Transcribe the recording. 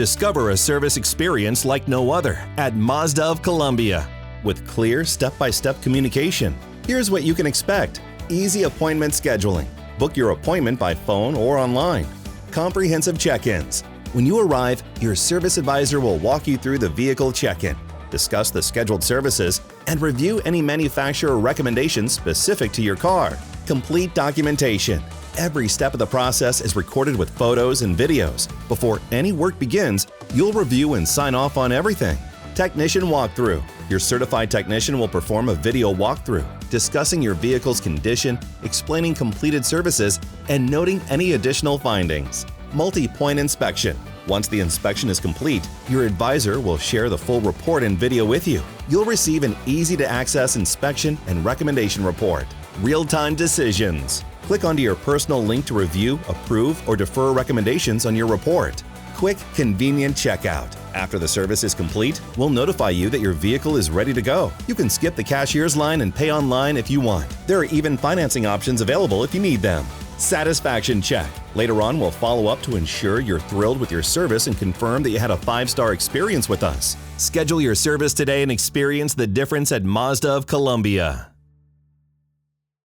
Discover a service experience like no other at Mazda of Columbia. With clear step-by-step communication, here's what you can expect. Easy appointment scheduling. Book your appointment by phone or online. Comprehensive check-ins. When you arrive, your service advisor will walk you through the vehicle check-in, discuss the scheduled services, and review any manufacturer recommendations specific to your car. Complete documentation. Every step of the process is recorded with photos and videos. Before any work begins, you'll review and sign off on everything. Technician walkthrough. Your certified technician will perform a video walkthrough, discussing your vehicle's condition, explaining completed services, and noting any additional findings. Multi-point inspection. Once the inspection is complete, your advisor will share the full report and video with you. You'll receive an easy-to-access inspection and recommendation report. Real-time decisions. Click onto your personal link to review, approve, or defer recommendations on your report. Quick, convenient checkout. After the service is complete, we'll notify you that your vehicle is ready to go. You can skip the cashier's line and pay online if you want. There are even financing options available if you need them. Satisfaction check. Later on, we'll follow up to ensure you're thrilled with your service and confirm that you had a 5-star experience with us. Schedule your service today and experience the difference at Mazda of Columbia.